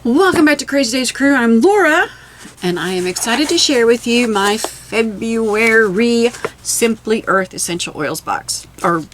Welcome back to Crazy Daves Crew. I'm Laura, and I am excited to share with you my February Simply Earth Essential Oils box, or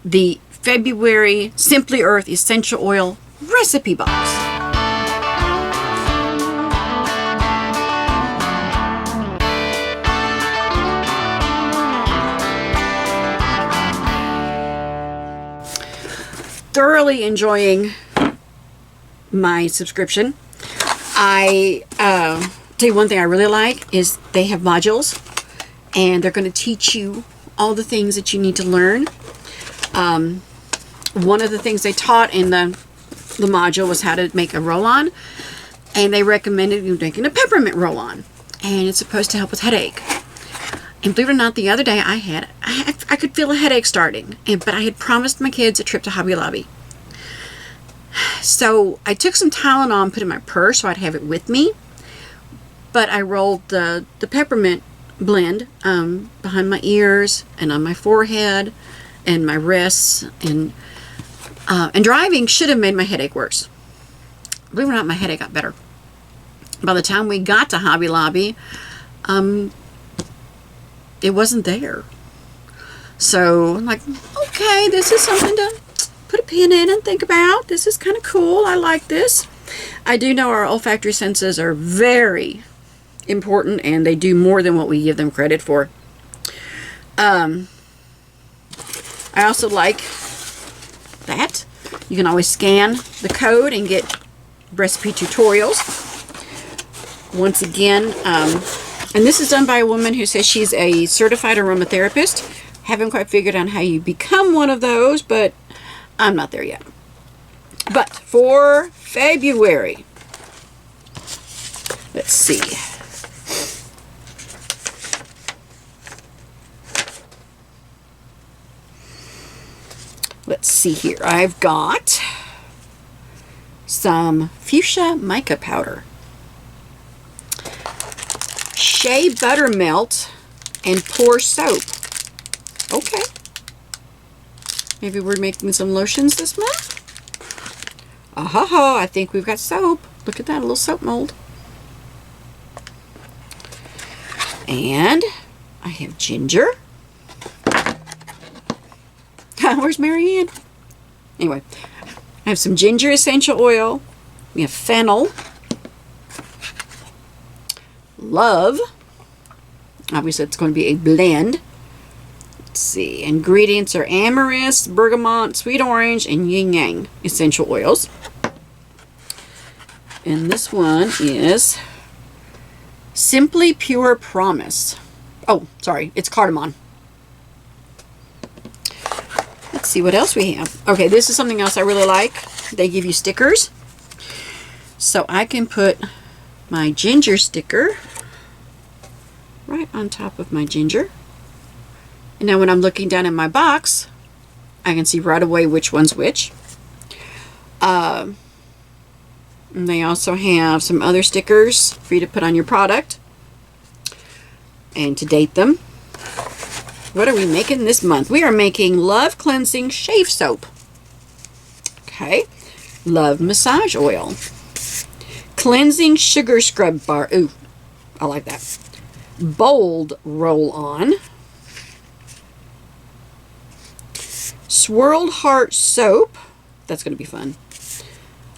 the February Simply Earth Essential Oil Recipe Box. Thoroughly enjoying my subscription. I tell you one thing I really like is they have modules, and they're going to teach you all the things that you need to learn. One of the things they taught in the module was how to make a roll-on, and they recommended you making a peppermint roll-on, and it's supposed to help with headache. And believe it or not, the other day I could feel a headache starting, but I had promised my kids a trip to Hobby Lobby. So I took some Tylenol and put it in my purse so I'd have it with me. But I rolled the peppermint blend behind my ears and on my forehead and my wrists. And driving should have made my headache worse. Believe it or not, my headache got better. By the time we got to Hobby Lobby, it wasn't there. So I'm like, okay, this is something to put a pin in and think about. This is kind of cool. I like this. I do know our olfactory senses are very important, and they do more than what we give them credit for. I also like that you can always scan the code and get recipe tutorials. Once again, and this is done by a woman who says she's a certified aromatherapist. Haven't quite figured out how you become one of those, but I'm not there yet. But for February, let's see. Let's see here. I've got some fuchsia mica powder, shea buttermelt, and pour soap. Okay. Maybe we're making some lotions this month. I think we've got soap. Look at that, a little soap mold. And I have ginger. Where's Marianne? Anyway, I have some ginger essential oil. We have fennel. Love. Obviously, it's going to be a blend. Let's see. Ingredients are amarice, bergamot, sweet orange, and yin yang essential oils. And this one is Simply Pure Promise. Oh, sorry. It's cardamom. Let's see what else we have. Okay, this is something else I really like. They give you stickers. So I can put my ginger sticker right on top of my ginger. And now when I'm looking down in my box, I can see right away which one's which. And they also have some other stickers for you to put on your product and to date them. What are we making this month? We are making Love Cleansing Shave Soap. Okay. Love Massage Oil. Cleansing Sugar Scrub Bar. Ooh, I like that. Bold Roll-On. Swirled Heart Soap. That's going to be fun.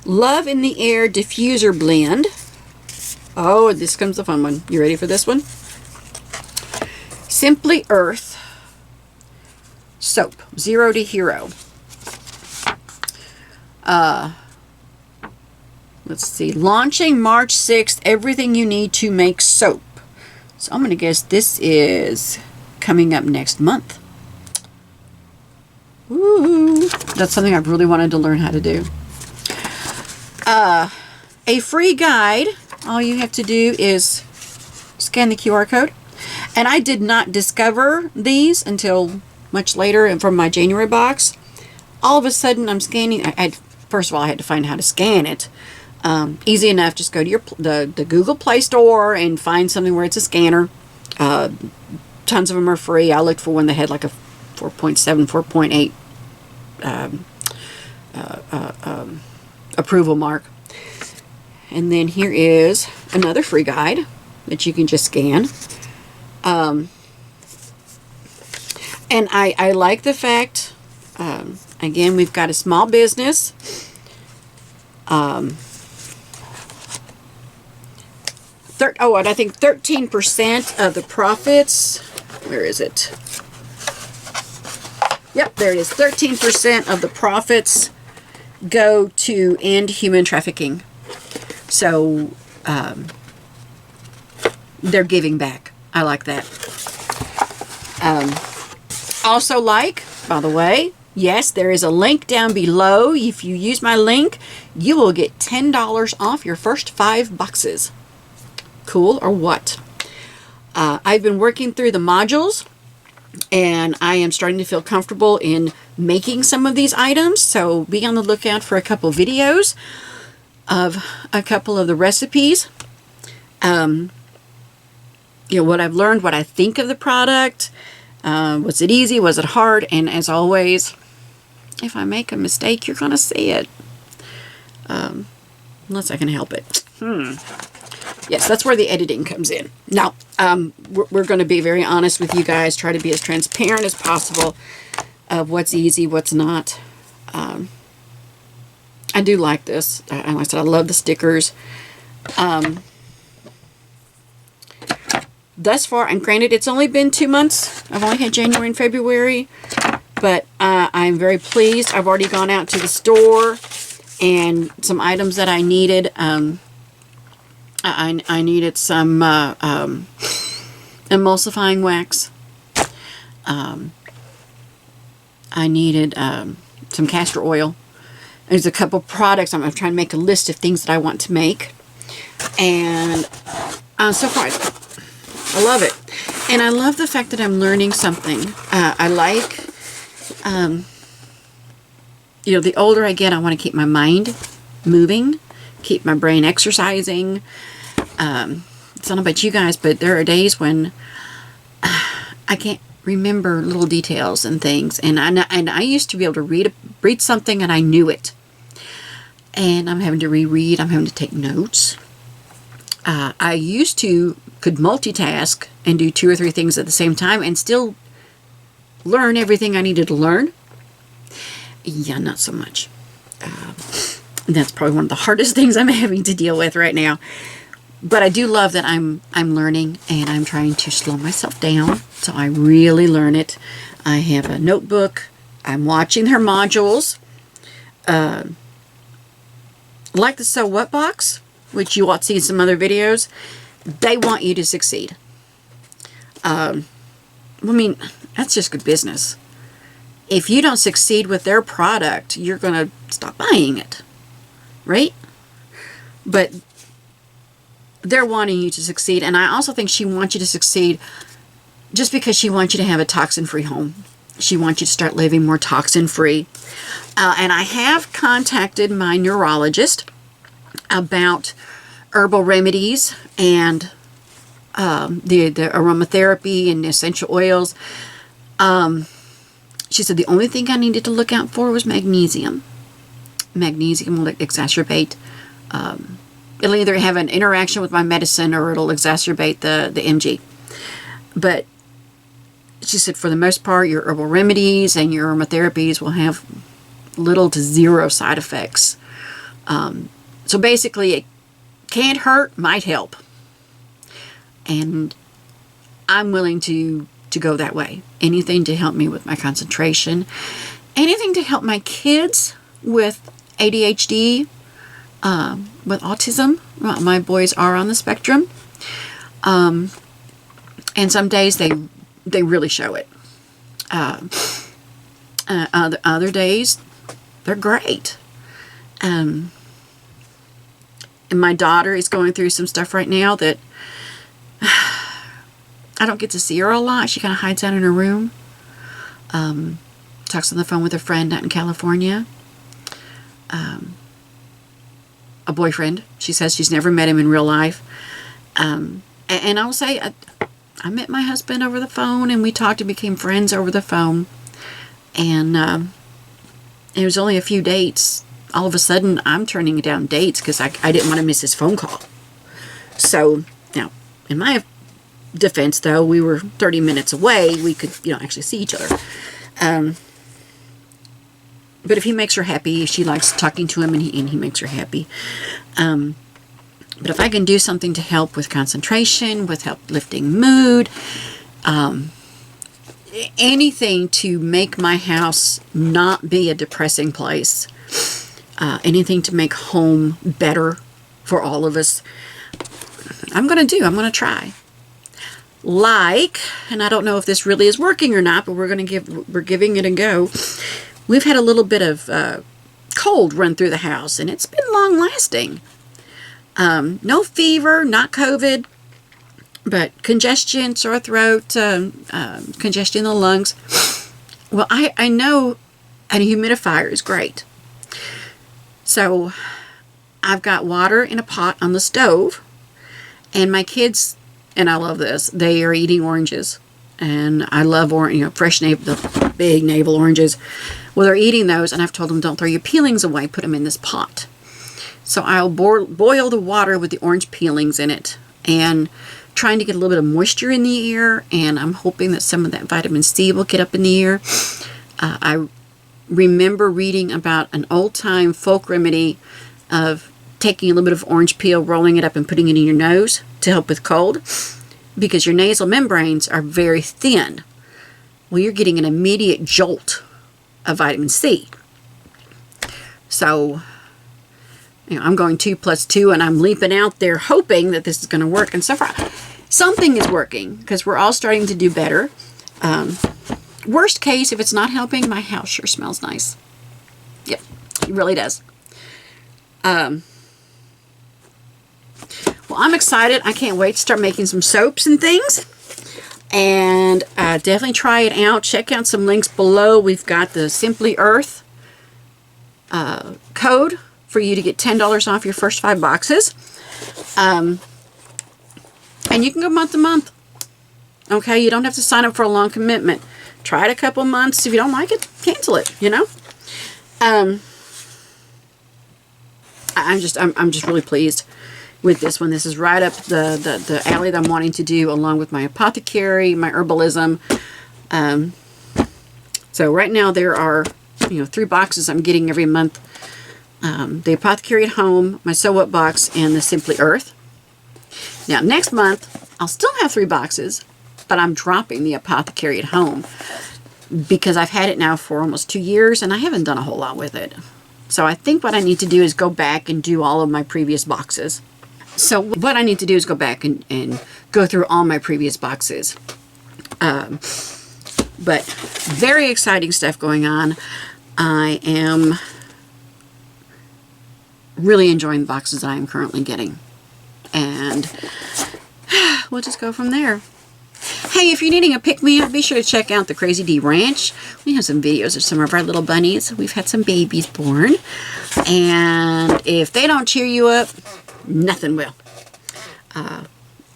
Love in the Air Diffuser Blend. Oh, this comes the fun one. You ready for this one? Simply Earth Soap. Zero to Hero. Let's see. Launching March 6th. Everything you need to make soap. So I'm going to guess this is coming up next month. Ooh, that's something I've really wanted to learn how to do. A free guide. All you have to do is scan the QR code. And I did not discover these until much later and from my January box. All of a sudden I'm scanning. First of all, I had to find how to scan it. Easy enough. Just go to the Google Play Store and find something where it's a scanner. Tons of them are free. I looked for one that had like a 4.7, 4.8 approval mark. And then here is another free guide that you can just scan. And I like the fact, again, we've got a small business. And I think 13% of the profits, where is it? Yep, there it is. 13% of the profits go to end human trafficking. So, they're giving back. I like that. Also like, by the way, yes, there is a link down below. If you use my link, you will get $10 off your first 5 boxes. Cool or what? I've been working through the modules, and I am starting to feel comfortable in making some of these items. So be on the lookout for a couple videos of a couple of the recipes. What I've learned, what I think of the product. Was it easy? Was it hard? And as always, if I make a mistake, you're going to see it. Unless I can help it. Yes, that's where the editing comes in. Now, we're going to be very honest with you guys. Try to be as transparent as possible of what's easy, what's not. I do like this. Like I said, I love the stickers. Thus far, and granted, it's only been 2 months. I've only had January and February. But I'm very pleased. I've already gone out to the store, and some items that I needed. I needed some emulsifying wax. I needed some castor oil. There's a couple products. I'm trying to make a list of things that I want to make. And so far, I love it. And I love the fact that I'm learning something. I like, the older I get, I want to keep my mind moving, keep my brain exercising. I don't know about you guys, but there are days when I can't remember little details and things. And I used to be able to read something and I knew it. And I'm having to reread. I'm having to take notes. I used to could multitask and do 2 or 3 things at the same time and still learn everything I needed to learn. Yeah, not so much. That's probably one of the hardest things I'm having to deal with right now. But I do love that I'm learning, and I'm trying to slow myself down so I really learn it. I have a notebook. I'm watching her modules. Like the So What box, which you will see in some other videos. They want you to succeed. That's just good business. If you don't succeed with their product, you're going to stop buying it. Right? But they're wanting you to succeed. And I also think she wants you to succeed just because she wants you to have a toxin-free home. She wants you to start living more toxin-free. And I have contacted my neurologist about herbal remedies and the aromatherapy and essential oils. She said the only thing I needed to look out for was magnesium. Magnesium will exacerbate. It'll either have an interaction with my medicine or it'll exacerbate the MG. But she said for the most part, your herbal remedies and your aromatherapies will have little to zero side effects. So basically, it can't hurt, might help. And I'm willing to go that way. Anything to help me with my concentration. Anything to help my kids with ADHD, with autism. My boys are on the spectrum. And some days they really show it. Other days, they're great. And my daughter is going through some stuff right now that I don't get to see her a lot. She kind of hides out in her room. Talks on the phone with a friend out in California. A boyfriend. She says she's never met him in real life. And I will say, I met my husband over the phone, and we talked and became friends over the phone. And it was only a few dates all of a sudden I'm turning down dates because I didn't want to miss his phone call. So, now, in my defense, though, we were 30 minutes away. We could, actually see each other. But if he makes her happy, she likes talking to him, and he makes her happy. But if I can do something to help with concentration, with help lifting mood, anything to make my house not be a depressing place, anything to make home better for all of us, I'm going to try. And I don't know if this really is working or not, but we're giving it a go. We've had a little bit of cold run through the house, and it's been long lasting. No fever, not COVID, but congestion, sore throat, congestion in the lungs. Well, I know a humidifier is great. So I've got water in a pot on the stove, and my kids, and I love this, they are eating oranges. And I love fresh the big navel oranges. Well, they're eating those, and I've told them, don't throw your peelings away, put them in this pot. So I'll boil the water with the orange peelings in it, and trying to get a little bit of moisture in the air, and I'm hoping that some of that vitamin C will get up in the air. I remember reading about an old-time folk remedy of taking a little bit of orange peel, rolling it up, and putting it in your nose to help with cold, because your nasal membranes are very thin. Well, you're getting an immediate jolt of vitamin C. So, I'm going 2 + 2, and I'm leaping out there hoping that this is going to work. And so far, something is working, because we're all starting to do better. Worst case, if it's not helping, my house sure smells nice. Yep, it really does. Well, I'm excited. I can't wait to start making some soaps and things. And definitely try it out. Check out some links below. We've got the Simply Earth code for you to get $10 off your first 5 boxes. And you can go month to month. Okay, you don't have to sign up for a long commitment. Try it a couple months. If you don't like it, cancel it, I'm just really pleased with this one. This is right up the alley that I'm wanting to do, along with my apothecary, my herbalism. So right now there are 3 boxes I'm getting every month. The Apothecary at Home, my Sew Up box, and the Simply Earth. Now next month I'll still have 3 boxes, but I'm dropping the Apothecary at Home because I've had it now for almost 2 years and I haven't done a whole lot with it. So I think what I need to do is go back and do all of my previous boxes. So what I need to do is go back and go through all my previous boxes. But very exciting stuff going on. I am really enjoying the boxes that I am currently getting. And we'll just go from there. Hey, if you're needing a pick-me-up, be sure to check out the Crazy D Ranch. We have some videos of some of our little bunnies. We've had some babies born. And if they don't cheer you up, nothing will.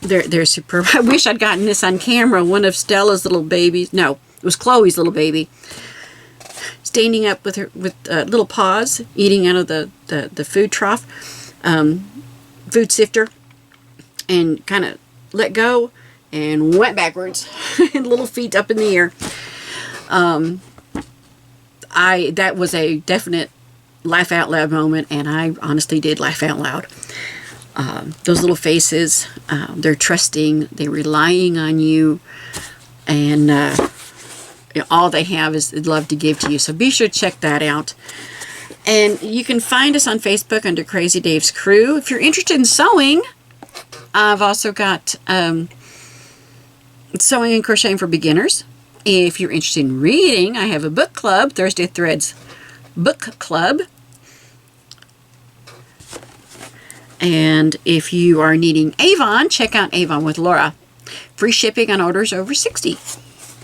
They're superb. I wish I'd gotten this on camera. One of Stella's little babies. No, it was Chloe's little baby. Standing up with her little paws, eating out of the food trough, food sifter, and kind of let go and went backwards, and little feet up in the air. That was a definite laugh out loud moment, and I honestly did laugh out loud. Those little faces, they're trusting, they're relying on you, and all they have is love to give to you. So be sure to check that out. And you can find us on Facebook under Crazy Dave's Crew. If you're interested in sewing, I've also got Sewing and Crocheting for Beginners. If you're interested in reading, I have a book club, Thursday Threads Book Club. And if you are needing Avon, check out Avon with Laura. Free shipping on orders over 60.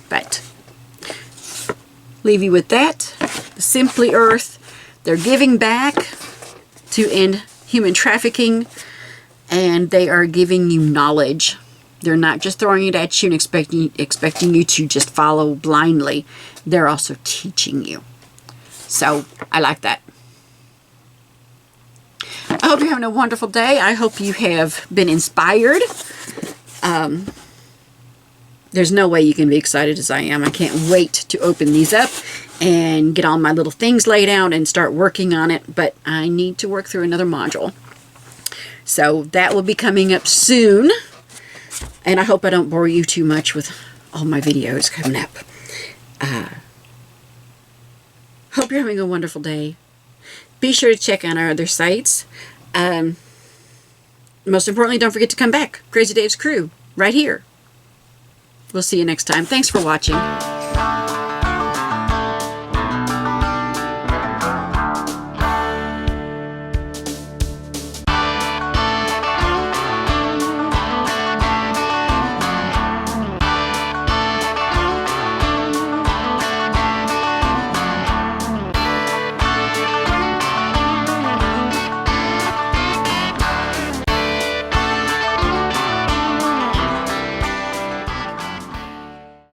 But leave you with that. Simply Earth. They're giving back to end human trafficking, and they are giving you knowledge. They're not just throwing it at you and expecting you to just follow blindly. They're also teaching you. So I like that. hope you're having a wonderful day. I hope you have been inspired. There's no way you can be excited as I am. I can't wait to open these up and get all my little things laid out and start working on it. But I need to work through another module. So that will be coming up soon. And I hope I don't bore you too much with all my videos coming up. Hope you're having a wonderful day. Be sure to check out our other sites. Most importantly, don't forget to come back. Crazy Dave's Crew, right here. We'll see you next time. Thanks for watching.